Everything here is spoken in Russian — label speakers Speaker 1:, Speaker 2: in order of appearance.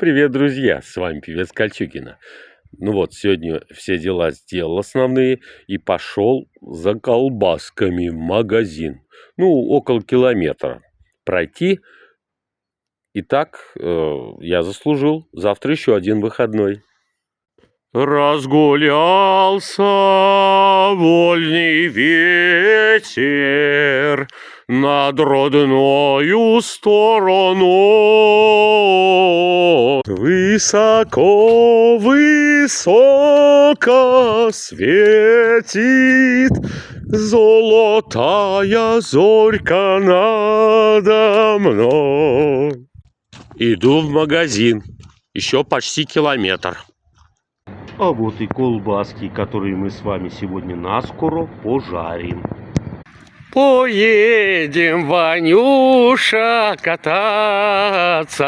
Speaker 1: Привет, друзья! С вами певец Кольчугина. Ну вот, сегодня все дела сделал основные и пошел за колбасками в магазин. Ну, около километра пройти. И так я заслужил. Завтра еще один выходной. Разгулялся вольный ветер над родною стороной. Высоко, высоко светит золотая зорька надо мной. Иду в магазин. Еще почти километр. А вот и колбаски, которые мы с вами сегодня наскоро пожарим. Поедем, Ванюша, кататься.